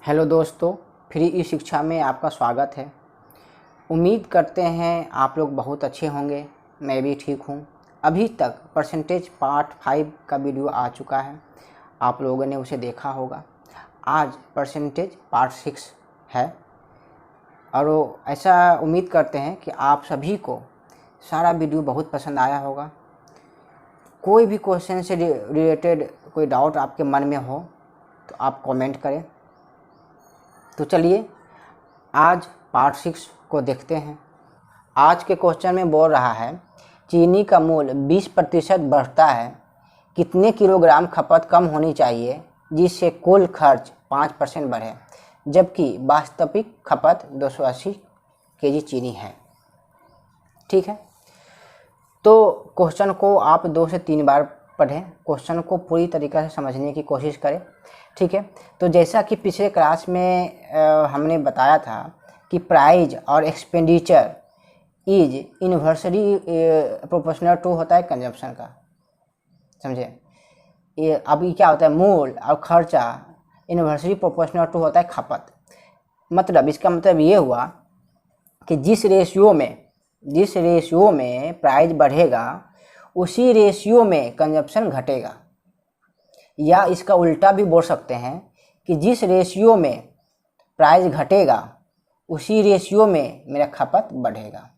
Hello दोस्तों, free ई शिक्षा में आपका स्वागत है। उम्मीद करते हैं आप लोग बहुत अच्छे होंगे। मैं भी ठीक हूँ। अभी तक परसेंटेज पार्ट 5 का वीडियो आ चुका है, आप लोगों ने उसे देखा होगा। आज परसेंटेज पार्ट 6 है और ऐसा उम्मीद करते हैं कि आप सभी को सारा वीडियो बहुत पसंद आया होगा। कोई भी क्वेश्चन से रिलेटेड कोई डाउट आपके मन में हो तो आप कमेंट करें। तो चलिए आज पार्ट 6 को देखते हैं। आज के क्वेश्चन में बोल रहा है चीनी का मूल्य 20% बढ़ता है, कितने किलोग्राम खपत कम होनी चाहिए जिससे कुल खर्च 5% बढ़े, जबकि वास्तविक खपत 280 केजी चीनी है। ठीक है, तो क्वेश्चन को आप 2 से 3 बार पढ़ें, क्वेश्चन को पूरी तरीक़े से समझने की कोशिश करें। ठीक है, तो जैसा कि पिछले क्लास में हमने बताया था कि प्राइज और expenditure is inversely proportional to होता है कंजम्पशन का। समझे? ये अभी क्या होता है, मूल्य और खर्चा इन्वर्सली प्रोपोर्शनल टू होता है खपत। मतलब इसका मतलब ये हुआ कि जिस रेशियो में प्राइस बढ़ेगा उसी रेशियो में कंजप्शन घटेगा, या इसका उल्टा भी बोल सकते हैं कि जिस रेशियो में प्राइस घटेगा उसी रेशियो में मेरा खपत बढ़ेगा।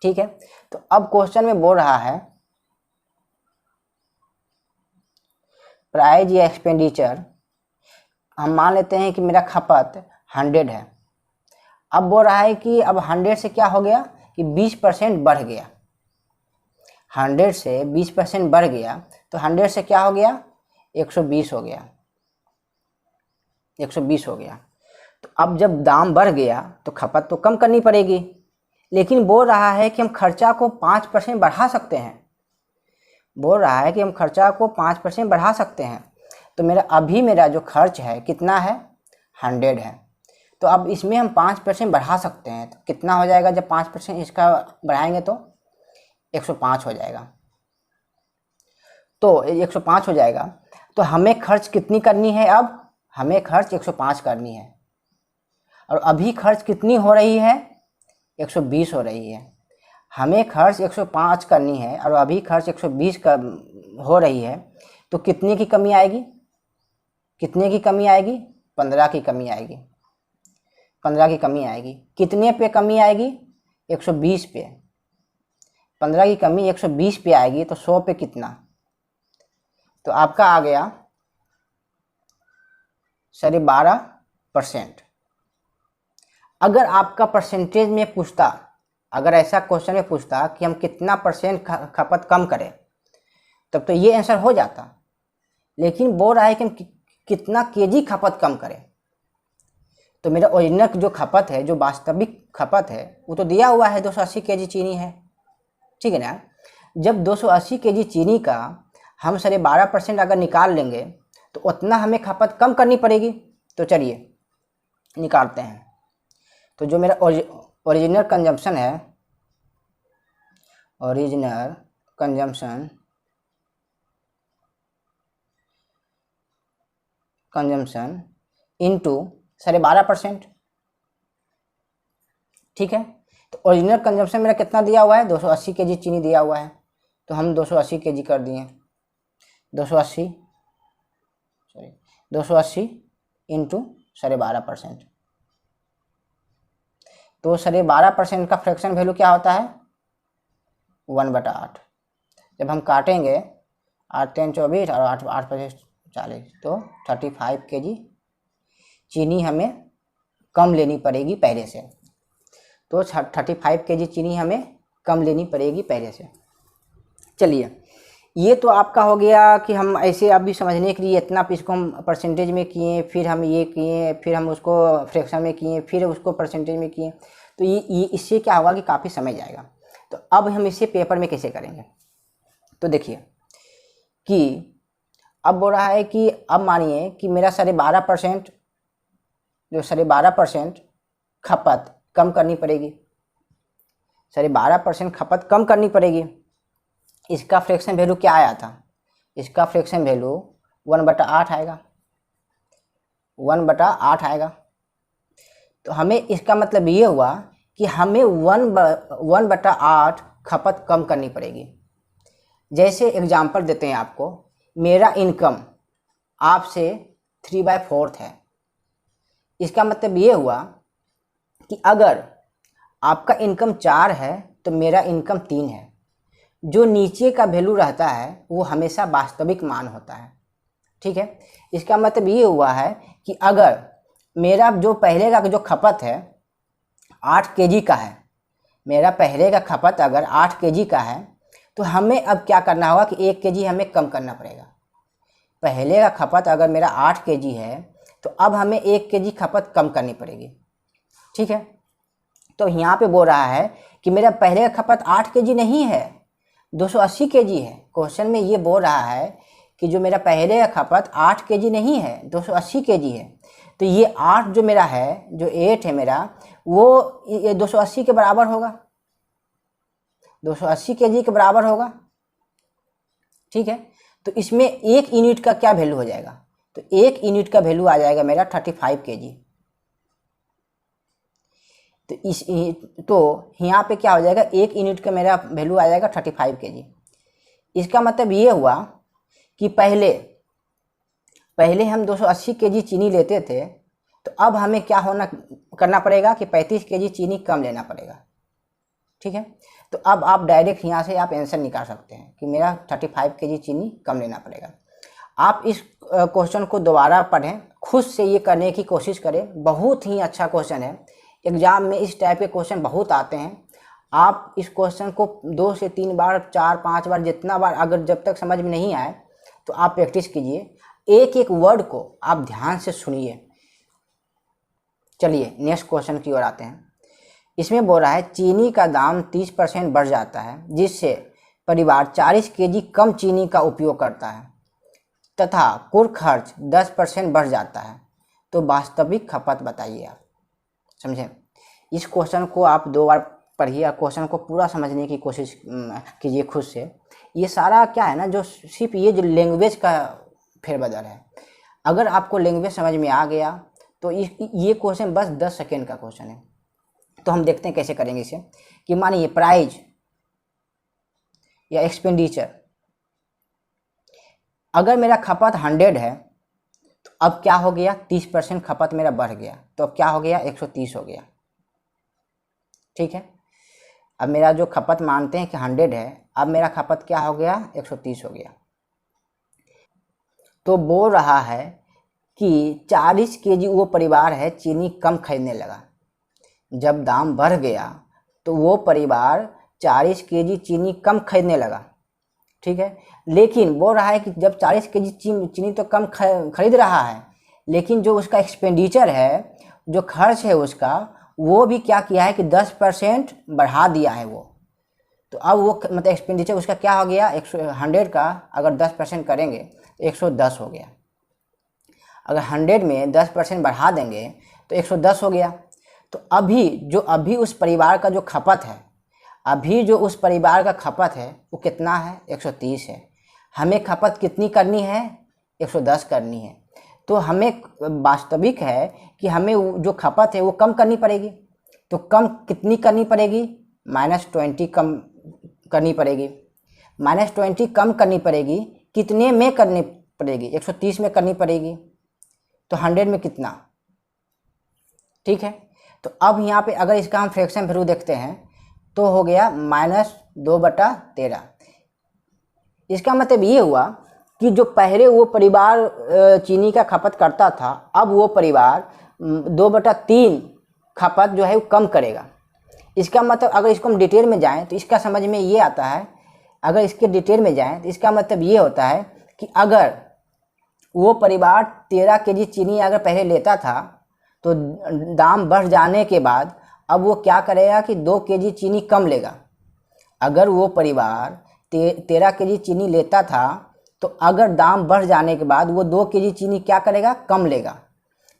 ठीक है, तो अब क्वेश्चन में बोल रहा है प्राइस या एक्सपेंडिचर, हम मान लेते हैं कि मेरा खपत 100 है। अब बोल रहा है कि अब 100 से क्या हो गया कि 20% बढ़ गया। 100 से 20% बढ़ गया तो 100 से क्या हो गया, 120 हो गया। 120 हो गया। तो अब जब दाम बढ़ गया तो खपत तो कम करनी पड़ेगी, लेकिन बोल रहा है कि हम खर्चा को 5% बढ़ा सकते हैं। बोल रहा है कि हम खर्चा को 5% बढ़ा सकते हैं। तो मेरा जो खर्च है कितना है, 100 है। तो अब इसमें हम 5% बढ़ा सकते हैं। तो कितना हो जाएगा, जब 5% इसका बढ़ाएंगे तो 105 हो जाएगा। तो 105 हो जाएगा। तो हमें खर्च कितनी करनी है, अब हमें खर्च 105 करनी है। और अभी खर्च कितनी हो रही है, 120 हो रही है। हमें खर्च 105 करनी है और अभी खर्च 120 हो रही है। तो कितने की कमी आएगी, 15 की कमी आएगी। 15 की कमी आएगी। कितने पे कमी आएगी, 120 पे। 15 की कमी 120 पे आएगी तो 100 पे कितना, तो आपका आ गया 12%। अगर आपका परसेंटेज में पूछता, अगर ऐसा क्वेश्चन में पूछता कि हम कितना परसेंट खपत कम करें, तब तो ये आंसर हो जाता। लेकिन बोल रहा है कि हम कितना केजी खपत कम करें। तो मेरा ओरिजिनल जो खपत है, जो वास्तविक खपत है, वो तो दिया हुआ है 280 केजी चीनी है। ठीक है ना? जब 280 केजी चीनी का हम 12.5% अगर निकाल लेंगे तो उतना हमें खपत कम करनी पड़ेगी। तो चलिए निकालते हैं। तो जो मेरा ओरिजिनल कंजम्पशन है, ओरिजिनल कंजम्पशन इनटू 12.5%। ठीक है, तो ओरिजिनल कंजम्पशन मेरा कितना दिया हुआ है, 280 केजी चीनी दिया हुआ है। तो हम 280 केजी कर दिए। 280 इंटू 12.5%। तो 12.5% का फ्रैक्शन वैल्यू क्या होता है, 1/8। जब हम काटेंगे 8 3 24 और 8 8 5 40, तो 35 केजी चीनी हमें कम लेनी पड़ेगी पहले से। तो 35 केजी चीनी हमें कम लेनी पड़ेगी पहले से। चलिए, ये तो आपका हो गया कि हम ऐसे अभी समझने के लिए इतना इसको हम परसेंटेज में किए, फिर हम ये किए, फिर हम उसको फ्रैक्शन में किए, फिर उसको परसेंटेज में किए। तो ये इससे क्या होगा कि काफ़ी समय जाएगा। तो अब हम इसे पेपर में कैसे करेंगे। तो देखिए कि अब बोल रहा है कि अब मानिए कि मेरा 12.5%, जो 12.5% खपत कम करनी पड़ेगी। 12.5% खपत कम करनी पड़ेगी। इसका फ्रैक्शन वैल्यू क्या आया था, इसका फ्रैक्शन वैल्यू 1/8 आएगा। 1/8 आएगा। तो हमें इसका मतलब ये हुआ कि हमें 1/8 खपत कम करनी पड़ेगी। जैसे एग्जांपल देते हैं आपको, मेरा इनकम आपसे 3/4 है। इसका मतलब ये हुआ कि अगर आपका इनकम 4 है तो मेरा इनकम 3 है। जो नीचे का वैल्यू रहता है वो हमेशा वास्तविक मान होता है, ठीक है। इसका मतलब ये हुआ है कि अगर मेरा जो पहले का जो खपत है 8 केजी का है, मेरा पहले का खपत अगर 8 केजी का है, तो हमें अब क्या करना होगा कि 1 केजी हमें कम करना पड़ेगा। पहले का खपत अगर मेरा 8 केजी है तो अब हमें 1 केजी खपत कम करनी पड़ेगी, ठीक है। तो यहाँ पे बोल रहा है कि मेरा पहले का खपत 8 केजी नहीं है, 280 केजी है। क्वेश्चन में ये बोल रहा है कि जो मेरा पहले का खपत 8 केजी नहीं है, 280 केजी है। तो ये 8 जो मेरा है, जो 8 है मेरा, वो ये 280 के बराबर होगा, 280 केजी के बराबर होगा, ठीक है। तो इसमें 1 यूनिट का क्या वैल्यू हो जाएगा, तो 1 यूनिट का वैल्यू आ जाएगा मेरा 35 केजी। तो यहाँ पे क्या हो जाएगा, 1 यूनिट का मेरा वैल्यू आ जाएगा 35 केजी। इसका मतलब ये हुआ कि पहले हम 280 केजी चीनी लेते थे, तो अब हमें क्या करना पड़ेगा कि 35 केजी चीनी कम लेना पड़ेगा, ठीक है। तो अब आप डायरेक्ट यहाँ से आप आंसर निकाल सकते हैं कि मेरा 35 केजी चीनी कम लेना पड़ेगा। आप इस क्वेश्चन को दोबारा पढ़ें, खुद से ये करने की कोशिश करें। बहुत ही अच्छा क्वेश्चन है, एग्ज़ाम में इस टाइप के क्वेश्चन बहुत आते हैं। आप इस क्वेश्चन को 2 से 3 बार, 4-5 बार, जितना बार, अगर जब तक समझ में नहीं आए तो आप प्रैक्टिस कीजिए। एक एक वर्ड को आप ध्यान से सुनिए। चलिए नेक्स्ट क्वेश्चन की ओर आते हैं। इसमें बोल रहा है चीनी का दाम 30% बढ़ जाता है, जिससे परिवार 40 केजी कम चीनी का उपयोग करता है तथा कुल खर्च 10% बढ़ जाता है, तो वास्तविक खपत बताइए आप। समझें, इस क्वेश्चन को आप 2 बार पढ़िए, क्वेश्चन को पूरा समझने की कोशिश कीजिए खुद से। ये सारा क्या है ना, जो सिर्फ ये जो लैंग्वेज का फेरबदल है। अगर आपको लैंग्वेज समझ में आ गया तो ये क्वेश्चन बस 10 सेकेंड का क्वेश्चन है। तो हम देखते हैं कैसे करेंगे इसे। कि मानिए प्राइज या एक्सपेंडिचर, अगर मेरा खपत 100 है तो अब क्या हो गया, 30% खपत मेरा बढ़ गया, तो अब क्या हो गया, 130 हो गया, ठीक है। अब मेरा जो खपत मानते हैं कि 100 है, अब मेरा खपत क्या हो गया, 130 हो गया। तो बोल रहा है कि 40 केजी वो परिवार है चीनी कम खरीदने लगा। जब दाम बढ़ गया तो वो परिवार 40 केजी चीनी कम खरीदने लगा, ठीक है। लेकिन बोल रहा है कि जब 40 केजी चीनी तो कम खरीद रहा है, लेकिन जो उसका एक्सपेंडिचर है, जो खर्च है उसका, वो भी क्या किया है कि 10% बढ़ा दिया है वो। तो अब वो मतलब एक्सपेंडिचर उसका क्या हो गया, 100 का अगर 10% करेंगे तो 110 हो गया। अगर 100 में 10% बढ़ा देंगे तो 110 हो गया। तो अभी उस परिवार का जो खपत है, अभी जो उस परिवार का खपत है वो कितना है, 130 है। हमें खपत कितनी करनी है, 110 करनी है। तो हमें वास्तविक है कि हमें जो खपत है वो कम करनी पड़ेगी। तो कम कितनी करनी पड़ेगी, -20 कम करनी पड़ेगी। -20 कम करनी पड़ेगी, कितने में करनी पड़ेगी, 130 में करनी पड़ेगी। तो 100 में कितना, ठीक है। तो अब यहाँ पे अगर इसका हम फ्रैक्शन वैल्यू देखते हैं तो हो गया -2/13। इसका मतलब ये हुआ कि जो पहले वो परिवार चीनी का खपत करता था, अब वो परिवार 2/3 खपत जो है वो कम करेगा। इसका मतलब अगर इसको हम डिटेल में जाएं तो इसका समझ में ये आता है, अगर इसके डिटेल में जाएं तो इसका मतलब ये होता है कि अगर वो परिवार 13 केजी चीनी अगर पहले लेता था, तो दाम बढ़ जाने के बाद अब वो क्या करेगा कि 2 केजी चीनी कम लेगा। अगर वो परिवार 13 केजी चीनी लेता था, तो अगर दाम बढ़ जाने के बाद वो 2 केजी चीनी क्या करेगा, कम लेगा।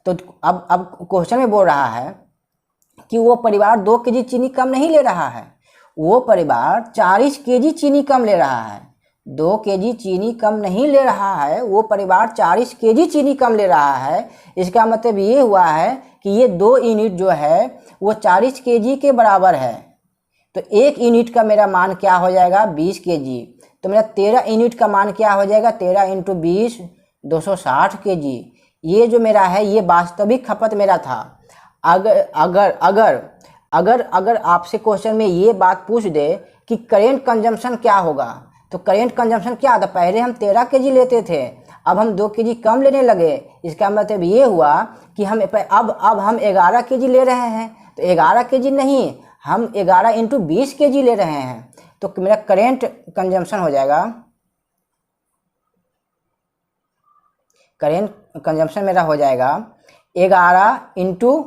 तो अब क्वेश्चन में बोल रहा है कि वो परिवार 2 केजी चीनी कम नहीं ले रहा है, वो परिवार 40 केजी चीनी कम ले रहा है। 2 kg चीनी कम नहीं ले रहा है, वो परिवार 40 kg चीनी कम ले रहा है। इसका मतलब ये हुआ है कि ये 2 यूनिट जो है वो 40 kg के बराबर है। तो 1 यूनिट का मेरा मान क्या हो जाएगा, 20 kg। तो मेरा 13 यूनिट का मान क्या हो जाएगा, 13 × 20 260 kg। ये जो मेरा है ये वास्तविक खपत मेरा था। अगर अगर अगर अगर अगर आपसे क्वेश्चन में ये बात पूछ दे कि करेंट कंजम्पशन क्या होगा, तो करेंट कंजम्पशन क्या था, पहले हम 13 kg लेते थे, अब हम 2 kg कम लेने लगे। इसका मतलब ये हुआ कि हम अब हम 11 kg ले रहे हैं। तो 11 kg नहीं, हम 11 × 20 kg ले रहे हैं। तो मेरा करेंट कंजम्पशन हो जाएगा, करेंट कंजम्पशन मेरा हो जाएगा 11 ×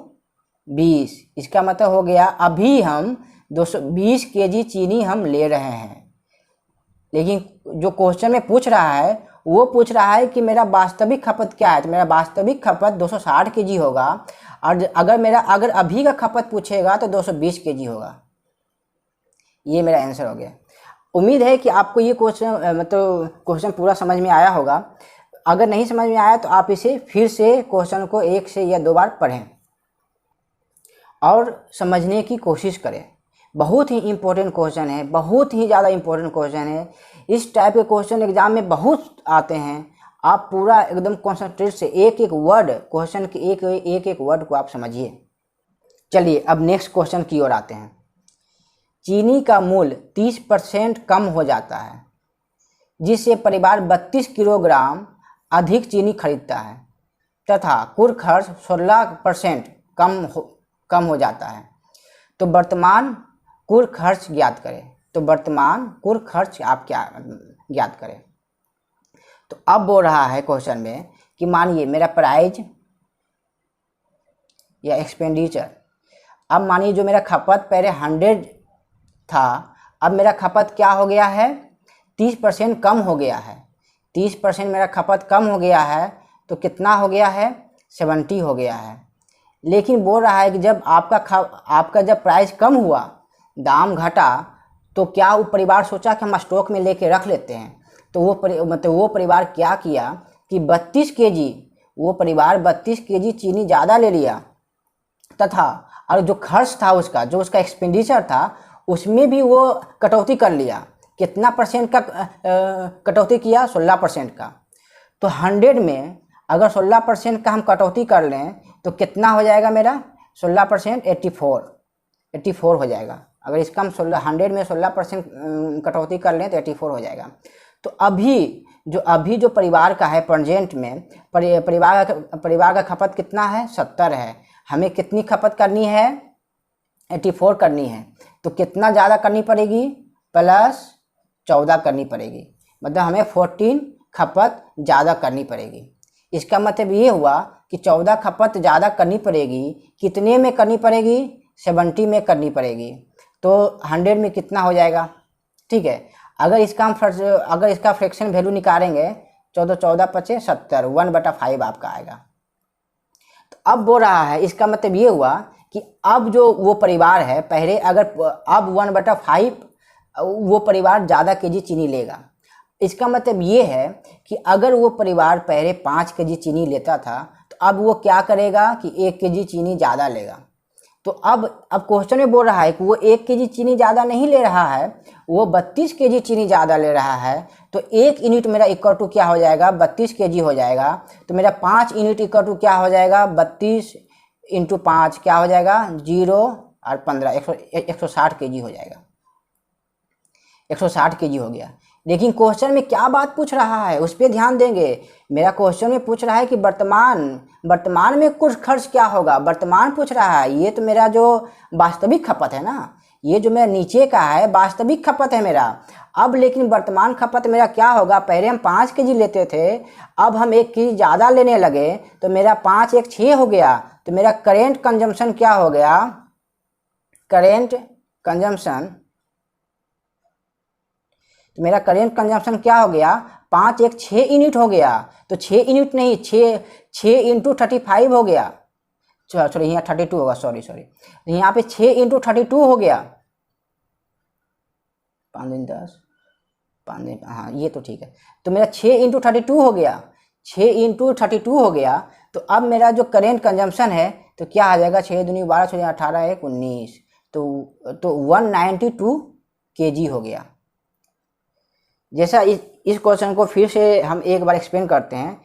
20। इसका मतलब हो गया अभी हम 220 kg चीनी हम ले रहे हैं। लेकिन जो क्वेश्चन में पूछ रहा है वो पूछ रहा है कि मेरा वास्तविक खपत क्या है। तो मेरा वास्तविक खपत 260 kg होगा, और अगर अभी का खपत पूछेगा तो 220 kg होगा। ये मेरा आंसर हो गया। उम्मीद है कि आपको ये क्वेश्चन पूरा समझ में आया होगा। अगर नहीं समझ में आया तो आप इसे फिर से क्वेश्चन को 1 से या 2 बार पढ़ें और समझने की कोशिश करें। बहुत ही इम्पोर्टेंट क्वेश्चन है, बहुत ही ज़्यादा इम्पोर्टेंट क्वेश्चन है। इस टाइप के क्वेश्चन एग्जाम में बहुत आते हैं। आप पूरा एकदम कॉन्सेंट्रेट से एक एक वर्ड, क्वेश्चन के एक वर्ड को आप समझिए। चलिए अब नेक्स्ट क्वेश्चन की ओर आते हैं। चीनी का मूल्य 30% कम हो जाता है, जिससे परिवार 32 किलोग्राम अधिक चीनी खरीदता है, तथा कुल खर्च 16% कम हो जाता है। तो वर्तमान कुल खर्च ज्ञात करें। तो वर्तमान कुल खर्च आप क्या ज्ञात करें। तो अब बोल रहा है क्वेश्चन में कि मानिए मेरा प्राइस या एक्सपेंडिचर, अब मानिए जो मेरा खपत पहले 100 था, अब मेरा खपत क्या हो गया है, 30% कम हो गया है। 30% मेरा खपत कम हो गया है, तो कितना हो गया है, 70 हो गया है। लेकिन बोल रहा है कि जब आपका जब प्राइस कम हुआ, दाम घटा, तो क्या वो परिवार सोचा कि हम स्टॉक में लेके रख लेते हैं। तो वो परिवार क्या किया कि 32 kg, वो परिवार 32 kg चीनी ज़्यादा ले लिया, तथा और जो खर्च था उसका, जो उसका एक्सपेंडिचर था, उसमें भी वो कटौती कर लिया। कितना परसेंट का कटौती किया, 16% का। तो 100 में अगर 16% का हम कटौती कर लें तो कितना हो जाएगा मेरा, 16% 84 हो जाएगा। अगर इसका हम 100 में 16% कटौती कर लें तो 84 हो जाएगा। तो अभी जो परिवार का है प्रेजेंट में, परिवार का खपत कितना है, 70 है। हमें कितनी खपत करनी है, 84 करनी है। तो कितना ज़्यादा करनी पड़ेगी, +14 करनी पड़ेगी। मतलब हमें 14 खपत ज़्यादा करनी पड़ेगी। इसका मतलब ये हुआ कि 14 खपत ज़्यादा करनी पड़ेगी। कितने में करनी पड़ेगी, 70 में करनी पड़ेगी। तो 100 में कितना हो जाएगा, ठीक है। अगर इसका फ्रैक्शन वैल्यू निकालेंगे, 14 5 70, 1/5 आपका आएगा। तो अब बोल रहा है, इसका मतलब ये हुआ कि अब जो वो परिवार है, पहले अब 1/5 वो परिवार ज़्यादा kg चीनी लेगा। इसका मतलब ये है कि अगर वो परिवार पहले 5 kg चीनी लेता था, तो अब वो क्या करेगा कि 1 kg चीनी ज़्यादा लेगा। तो अब क्वेश्चन में बोल रहा है कि वो 1 kg चीनी ज़्यादा नहीं ले रहा है, वो 32 kg चीनी ज़्यादा ले रहा है। तो 1 यूनिट मेरा इक्वल टू क्या हो जाएगा, 32 kg हो जाएगा। तो मेरा 5 यूनिट इक्वल टू क्या हो जाएगा, 32 × 5 क्या हो जाएगा, 0 और 15, 160 kg हो जाएगा। 160 kg हो गया। लेकिन क्वेश्चन में क्या बात पूछ रहा है उस पर ध्यान देंगे। मेरा क्वेश्चन में पूछ रहा है कि वर्तमान में कुछ खर्च क्या होगा, वर्तमान पूछ रहा है। ये तो मेरा जो वास्तविक खपत है ना, ये जो मेरा नीचे का है वास्तविक खपत है मेरा। अब लेकिन वर्तमान खपत मेरा क्या होगा, पहले हम 5 kg लेते थे, अब हम 1 kg ज़्यादा लेने लगे, तो मेरा 5 × 6 हो गया। तो मेरा करेंट कंजम्पशन क्या हो गया, करेंट कंजम्पशन, तो मेरा करेंट कंजम्पशन क्या हो गया, 5 × 6 यूनिट हो गया। तो 6 यूनिट नहीं, 6 × 35 हो गया। सॉरी यहाँ 32 होगा, सॉरी यहाँ पे 6 × 32 हो गया, 5 × 10 हाँ ये तो ठीक है। तो मेरा 6 × 32 हो गया, 6 × 32 हो गया। तो अब मेरा जो करेंट कंजम्पशन है तो क्या आ जाएगा, 6 दूनी 12, 6 18, 1 19, तो 192 kg हो गया। जैसा इस क्वेश्चन को फिर से हम एक बार एक्सप्लेन करते हैं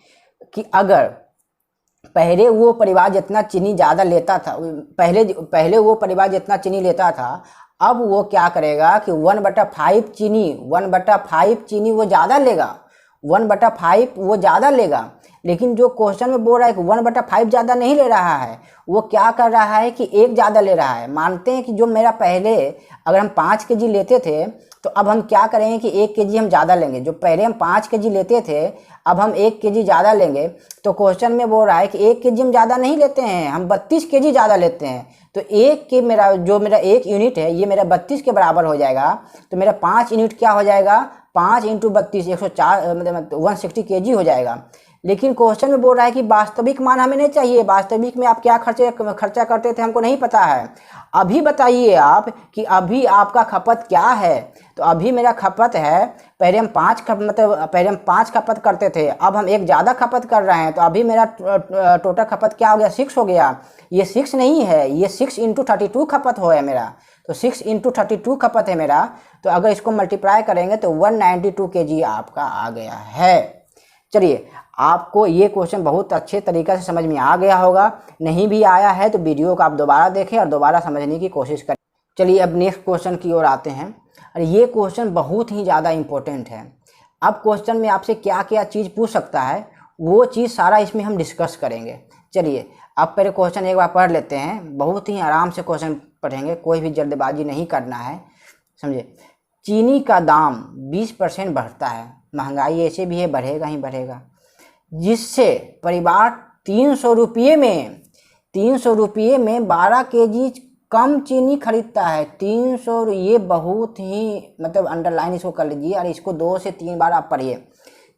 कि अगर पहले वो परिवार जितना चीनी ज़्यादा लेता था, पहले वो परिवार जितना चीनी लेता था, अब वो क्या करेगा कि 1/5 चीनी, 1/5 चीनी वो ज़्यादा लेगा, 1/5 वो ज़्यादा लेगा। लेकिन जो क्वेश्चन में बोल रहा है कि 1/5 ज़्यादा नहीं ले रहा है, वो क्या कर रहा है कि 1 ज़्यादा ले रहा है। मानते हैं कि जो मेरा पहले अगर हम 5 kg लेते थे, तो अब हम क्या करेंगे कि 1 kg हम ज़्यादा लेंगे। जो पहले हम 5 kg लेते थे, अब हम 1 kg ज़्यादा लेंगे। तो क्वेश्चन में बोल रहा है कि 1 kg हम ज़्यादा नहीं लेते हैं, हम 32 kg ज़्यादा लेते हैं। तो एक के मेरा 1 यूनिट है ये मेरा 32 के बराबर हो जाएगा। तो मेरा 5 यूनिट क्या हो जाएगा, 5 × 32 104 मतलब 160 kg हो जाएगा। लेकिन क्वेश्चन में बोल रहा है कि वास्तविक मान हमें नहीं चाहिए। वास्तविक में आप क्या खर्चा करते थे हमको नहीं पता है। अभी बताइए आप कि अभी आपका खपत क्या है। तो अभी मेरा खपत है, पहले हम 5 खपत करते थे, अब हम 1 ज़्यादा खपत कर रहे हैं। तो अभी मेरा टोटल खपत क्या हो गया, 6 हो गया। ये 6 नहीं है, ये 6 × 32 खपत हो है मेरा। तो 6 × 32 खपत है मेरा। तो अगर इसको मल्टीप्लाई करेंगे तो 192 kg आपका आ गया है। चलिए, आपको ये क्वेश्चन बहुत अच्छे तरीक़े से समझ में आ गया होगा। नहीं भी आया है तो वीडियो को आप दोबारा देखें और दोबारा समझने की कोशिश करें। चलिए अब नेक्स्ट क्वेश्चन की ओर आते हैं। और ये क्वेश्चन बहुत ही ज़्यादा इम्पोर्टेंट है। अब क्वेश्चन में आपसे क्या क्या चीज़ पूछ सकता है, वो चीज़ सारा इसमें हम डिस्कस करेंगे। चलिए अब पहले क्वेश्चन एक बार पढ़ लेते हैं, बहुत ही आराम से क्वेश्चन पढ़ेंगे, कोई भी जल्दबाजी नहीं करना है, समझे। चीनी का दाम 20% बढ़ता है, महंगाई ऐसे भी है, बढ़ेगा ही बढ़ेगा, जिससे परिवार 300 रुपये में 12 kg कम चीनी खरीदता है। 300, ये बहुत ही मतलब अंडरलाइन इसको कर लीजिए और इसको 2 से 3 बार आप पढ़िए।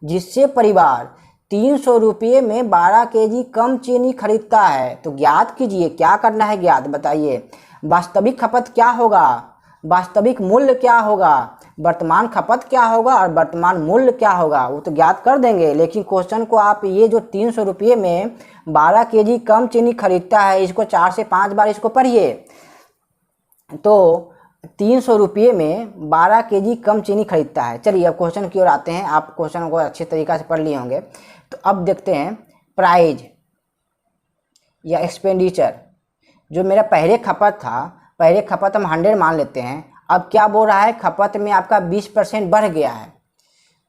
जिससे परिवार 300 रुपये में 12 kg कम चीनी खरीदता है। तो ज्ञात कीजिए, क्या करना है ज्ञात बताइए। वास्तविक खपत क्या होगा, वास्तविक मूल्य क्या होगा, वर्तमान खपत क्या होगा और वर्तमान मूल्य क्या होगा, वो तो ज्ञात कर देंगे। लेकिन क्वेश्चन को आप ये जो 300 रुपये में 12 kg कम चीनी खरीदता है, इसको 4 से 5 बार इसको पढ़िए। तो 300 रुपये में 12 kg कम चीनी खरीदता है। चलिए अब क्वेश्चन की ओर आते हैं। आप क्वेश्चन को अच्छे तरीक़े से पढ़ लिए होंगे। तो अब देखते हैं प्राइज या एक्सपेंडिचर। जो मेरा पहले खपत था, पहले खपत हम 100 मान लेते हैं, अब क्या बोल रहा है, खपत में आपका 20% बढ़ गया है,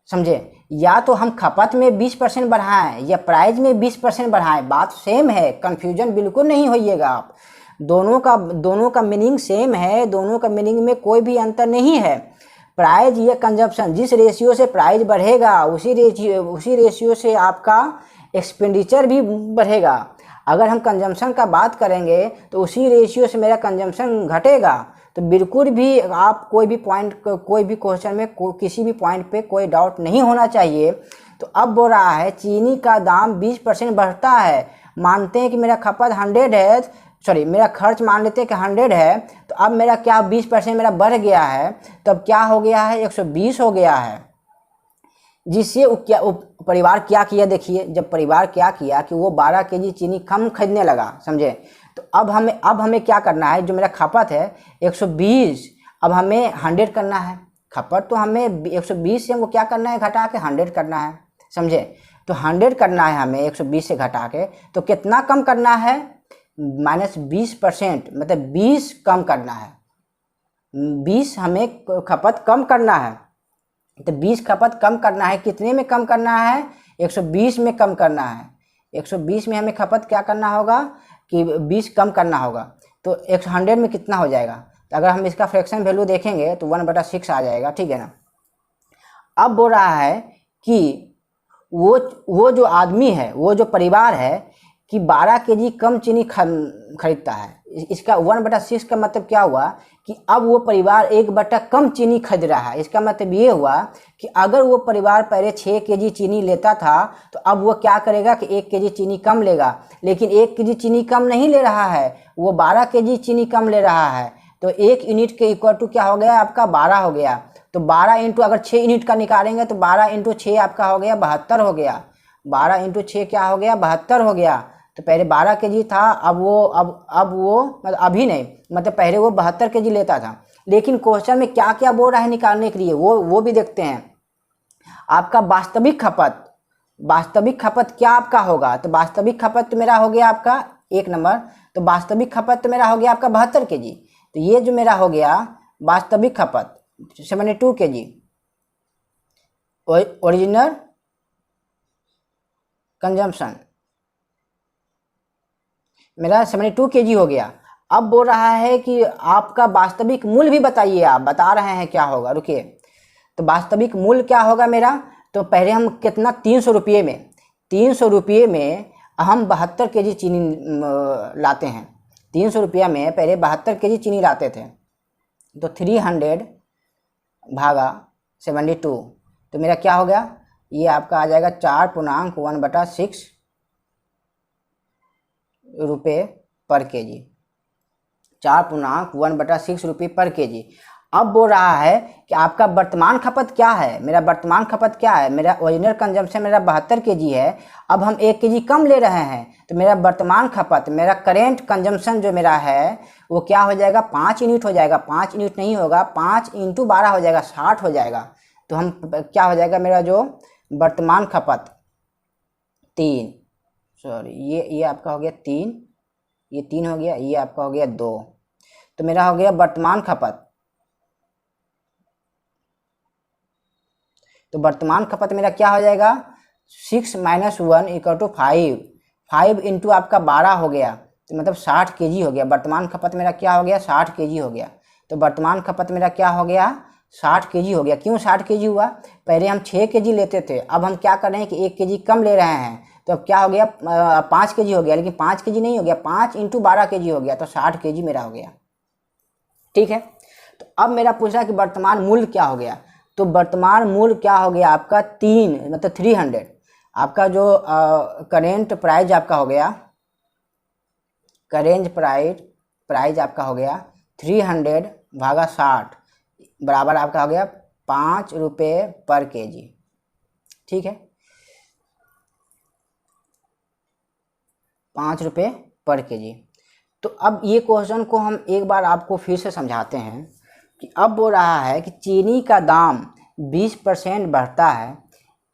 समझे। या तो हम खपत में 20% बढ़ाएं या प्राइस में 20% बढ़ाएं, बात सेम है, कन्फ्यूजन बिल्कुल नहीं होइएगा आप। दोनों का मीनिंग सेम है, दोनों का मीनिंग में कोई भी अंतर नहीं है। प्राइस या कंजप्शन, जिस रेशियो से प्राइस बढ़ेगा उसी रेशियो से आपका एक्सपेंडिचर भी बढ़ेगा। अगर हम कंजम्पशन का बात करेंगे तो उसी रेशियो से मेरा कंजम्पशन घटेगा। तो बिल्कुल भी आप कोई भी क्वेश्चन में किसी भी पॉइंट पे कोई डाउट नहीं होना चाहिए। तो अब बोल रहा है चीनी का दाम 20% बढ़ता है। मानते हैं कि मेरा खपत 100 है, मेरा खर्च मान लेते हैं कि 100 है, तो अब मेरा क्या 20% मेरा बढ़ गया है, तो अब क्या हो गया है, 120 हो गया है। जिससे परिवार क्या किया, देखिए जब परिवार क्या किया कि वो 12 kg चीनी कम खरीदने लगा, समझे। तो अब हमें क्या करना है, जो मेरा खपत है 120, अब हमें 100 करना है। खपत तो हमें 120 से हमको क्या करना है, घटा के 100 करना है, समझे। तो 100 करना है हमें 120 से घटा के, तो कितना कम करना है, -20%, मतलब 20 कम करना है। 20 हमें खपत कम करना है। तो 20 खपत कम करना है, कितने में कम करना है, 120 में कम करना है। 120 में हमें खपत क्या करना होगा कि 20 कम करना होगा। तो 100 में कितना हो जाएगा, तो अगर हम इसका फ्रैक्शन वैल्यू देखेंगे तो 1/6 आ जाएगा, ठीक है ना। अब बोल रहा है कि वो जो आदमी है, वो जो परिवार है कि 12 kg कम चीनी खरीदता है। इसका 1/6 का मतलब क्या हुआ कि अब वो परिवार 1/, कम चीनी खरीद रहा है। इसका मतलब ये हुआ कि अगर वो परिवार पहले 6 kg चीनी लेता था, तो अब वो क्या करेगा कि 1 kg चीनी कम लेगा। लेकिन 1 kg चीनी कम नहीं ले रहा है, वो 12 kg चीनी कम ले रहा है। तो 1 यूनिट के इक्वल टू क्या हो गया आपका 12 हो गया। तो 12 इंटू अगर 6 यूनिट का निकालेंगे तो 12 इंटू 6 आपका हो गया 72 हो गया। 12 इंटू 6 क्या हो गया 72 हो गया। तो पहले 12 केजी था, अब वो मतलब अभी नहीं, मतलब पहले वो 72 केजी लेता था। लेकिन क्वेश्चन में क्या क्या बोल रहा है निकालने के लिए वो भी देखते हैं। आपका वास्तविक खपत क्या आपका होगा, तो वास्तविक खपत तो मेरा हो गया आपका 1 नंबर, तो वास्तविक खपत तो मेरा हो गया आपका 72 केजी। तो ये जो मेरा हो गया वास्तविक खपत 72 केजी, ओरिजिनल कंजम्पशन मेरा 72 केजी हो गया। अब बोल रहा है कि आपका वास्तविक मूल्य भी बताइए, आप बता रहे हैं क्या होगा, रुकिए। तो वास्तविक मूल्य क्या होगा मेरा, तो पहले हम कितना 300 रुपये में हम 72 केजी चीनी लाते हैं। 300 रुपया में पहले 72 केजी चीनी लाते थे। तो 300 भागा 72, तो मेरा क्या हो गया, ये आपका आ जाएगा 4.1/6 रुपये पर केजी, 4.1/6 रुपये पर केजी। अब बोल रहा है कि आपका वर्तमान खपत क्या है, मेरा वर्तमान खपत क्या है, मेरा ओरिजिनल कंजम्पशन मेरा 72 केजी है। अब हम 1 केजी कम ले रहे हैं, तो मेरा वर्तमान खपत, मेरा करेंट कंजम्पशन जो मेरा है वो क्या हो जाएगा 5 यूनिट हो जाएगा। 5 यूनिट नहीं होगा, 5 इंटू 12 हो जाएगा, 60 हो जाएगा। तो हम क्या हो जाएगा मेरा जो वर्तमान खपत 3, सॉरी ये आपका हो गया 3, ये 3 हो गया, ये आपका हो गया 2। तो मेरा हो गया वर्तमान खपत, तो वर्तमान खपत मेरा क्या हो जाएगा 6 - 1 = 5। 5 इंटू आपका 12 हो गया, तो मतलब 60 केजी हो गया। वर्तमान खपत मेरा क्या हो गया 60 केजी हो गया। तो वर्तमान खपत मेरा क्या हो गया 60 केजी हो गया। क्यों 60 केजी हुआ, पहले हम 6 केजी लेते थे, अब हम क्या कर रहे हैं कि 1 केजी कम ले रहे हैं। तो अब क्या हो गया 5 केजी हो गया, लेकिन 5 केजी नहीं हो गया, 5 इंटू 12 केजी हो गया, तो 60 केजी मेरा हो गया। ठीक है, तो अब मेरा पूछ रहा है कि वर्तमान मूल्य क्या हो गया। तो वर्तमान मूल्य क्या हो गया आपका 3 मतलब 300। आपका जो करेंट प्राइस आपका हो गया, करेंट प्राइस आपका हो गया 300 भागा 60 बराबर आपका हो गया 5 रुपये पर केजी। ठीक है, 5 रुपये पर केजी। तो अब ये क्वेश्चन को हम एक बार आपको फिर से समझाते हैं कि अब बोल रहा है कि चीनी का दाम 20% बढ़ता है,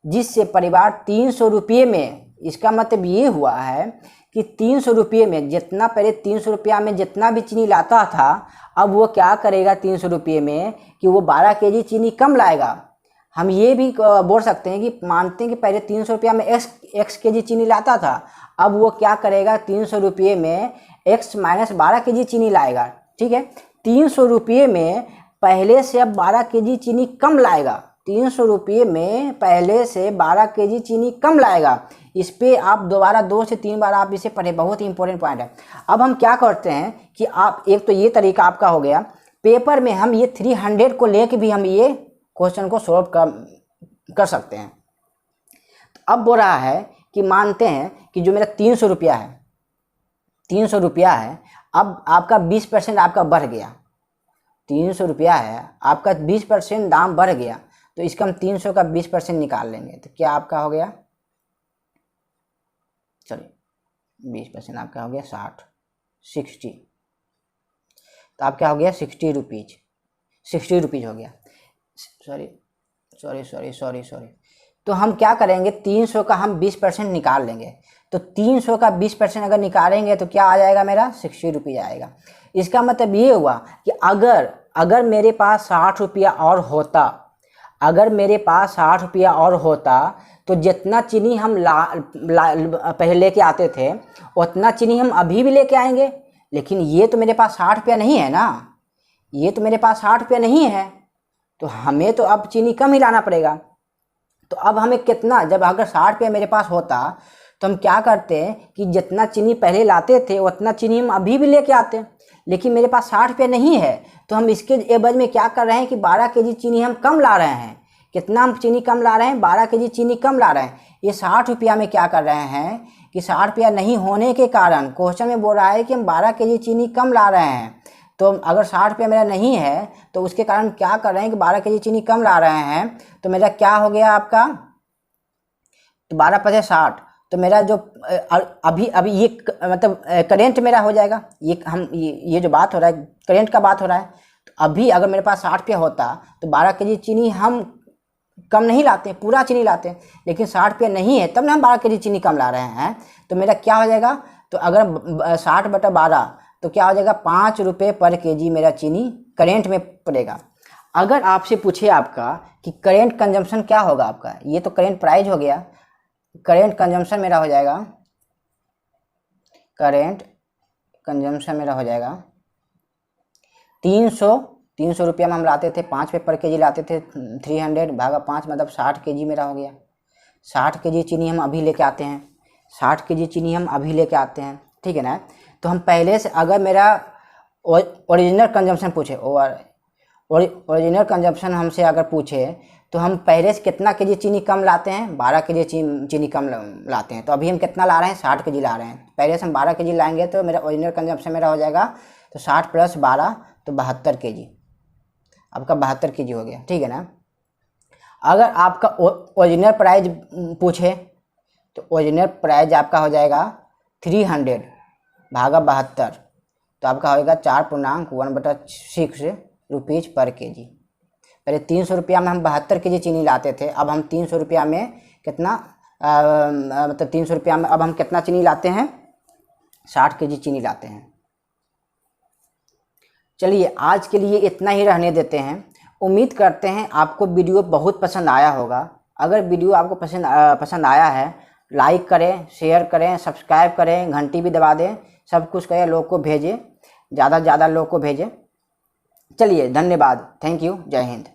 जिससे परिवार 300 रुपये में, इसका मतलब ये हुआ है कि 300 रुपये में जितना, पहले 300 रुपया में जितना भी चीनी लाता था, अब वो क्या करेगा 300 रुपये में कि वो 12 केजी चीनी कम लाएगा। हम ये भी बोल सकते हैं कि मानते हैं कि पहले 300 रुपया में x केजी चीनी लाता था, अब वो क्या करेगा 300 रुपये में x - 12 केजी चीनी लाएगा। ठीक है, 300 रुपये में पहले से अब 12 केजी चीनी कम लाएगा। 300 रुपये में पहले से 12 केजी चीनी कम लाएगा। इस पे आप दोबारा 2 से 3 बार आप इसे पढ़े, बहुत ही इंपॉर्टेंट पॉइंट है। अब हम क्या करते हैं कि आप एक तो ये तरीका आपका हो गया, पेपर में हम ये 300 को लेके भी हम ये क्वेश्चन को सॉल्व कर सकते हैं। तो अब बोल रहा है कि मानते हैं कि जो मेरा 300 रुपया है, 300 रुपया है, अब आपका 20% आपका बढ़ गया। 300 रुपया है, आपका 20% दाम बढ़ गया, तो इसका हम 300 का 20% निकाल लेंगे। तो क्या आपका हो गया, चलिए 20% आपका हो गया 60। तो आप क्या हो गया 60 रुपीज़ हो गया। सॉरी। तो हम क्या करेंगे 300 का हम 20% निकाल लेंगे। तो 300 का 20% अगर निकालेंगे तो क्या आ जाएगा मेरा 60 रुपये आएगा। इसका मतलब ये हुआ कि अगर मेरे पास 60 रुपया और होता, अगर मेरे पास 60 रुपया और होता तो जितना चीनी हम पहले लेके आते थे उतना चीनी हम अभी भी लेके आएंगे। लेकिन ये तो मेरे पास 60 रुपया नहीं है ना, ये तो मेरे पास 60 रुपया नहीं है, तो हमें तो अब चीनी कम ही लाना पड़ेगा। तो अब हमें कितना, जब अगर 60 रुपया मेरे पास होता तो हम क्या करते हैं कि जितना चीनी पहले लाते थे उतना चीनी हम अभी भी लेके आते। लेकिन मेरे पास 60 रुपया नहीं है, तो हम इसके एवज में क्या कर रहे हैं कि 12 केजी चीनी हम कम ला रहे हैं। कितना हम चीनी कम ला रहे हैं, 12 केजी चीनी कम ला रहे हैं। ये 60 रुपया में क्या कर रहे हैं कि 60 रुपया नहीं होने के कारण क्वेश्चन में बोल रहा है कि हम 12 केजी चीनी कम ला रहे हैं। तो अगर 60 रुपये मेरा नहीं है तो उसके कारण क्या कर रहे हैं कि 12 केजी चीनी कम ला रहे हैं। तो मेरा क्या हो गया आपका, तो 12 पचे 60, तो मेरा जो अभी अभी ये मतलब करेंट मेरा हो जाएगा। ये जो बात हो रहा है करेंट का बात हो रहा है। तो अभी अगर मेरे पास 60 रुपया होता तो 12 केजी चीनी हम कम नहीं लाते, पूरा चीनी लाते, लेकिन 60 रुपये नहीं है तब ना हम 12 केजी चीनी कम ला रहे हैं। तो मेरा क्या हो जाएगा, तो अगर 60/12 तो क्या हो जाएगा, 5 रुपये पर केजी मेरा चीनी करेंट में पड़ेगा। अगर आपसे पूछे आपका कि करेंट कंजम्पशन क्या होगा आपका, ये तो करेंट प्राइस हो गया, करेंट कंजम्पशन मेरा हो जाएगा, करेंट कंजम्पशन मेरा हो जाएगा 300 रुपया में हम लाते थे, 5 रुपये पर केजी लाते थे, 300 भागा 5 मतलब 60 केजी मेरा हो गया। 60 केजी चीनी हम अभी लेके आते हैं, 60 केजी चीनी हम अभी लेके आते हैं, ठीक है ना। तो हम पहले से अगर मेरा ओरिजिनल कंजम्पशन पूछे, ओरिजिनल कंजम्पशन हमसे अगर पूछे तो हम पहले से कितना केजी चीनी कम लाते हैं, 12 केजी चीनी कम लाते हैं। तो अभी हम कितना ला रहे हैं, 60 केजी ला रहे हैं। पहले से हम 12 केजी लाएंगे तो मेरा ओरिजिनल कंजम्पशन मेरा हो जाएगा, तो 60 + 12 तो 72 केजी, आपका 72 केजी हो गया, ठीक है ना। अगर आपका ओरिजिनल प्राइस पूछे तो ओरिजिनल प्राइस आपका हो जाएगा 300 भागा 72, तो आपका होगा 4.1/6 रुपीज़ पर केजी। पहले 300 रुपया में हम 72 केजी चीनी लाते थे, अब हम 300 रुपया में कितना मतलब 300 रुपया में अब हम कितना चीनी लाते हैं, 60 केजी चीनी लाते हैं। चलिए आज के लिए इतना ही रहने देते हैं। उम्मीद करते हैं आपको वीडियो बहुत पसंद आया होगा। अगर वीडियो आपको पसंद आया है, लाइक करें, शेयर करें, सब्सक्राइब करें, घंटी भी दबा दें, सब कुछ करें, लोग को भेजें, ज़्यादा से ज़्यादा लोग को भेजें। चलिए धन्यवाद, थैंक यू, जय हिंद।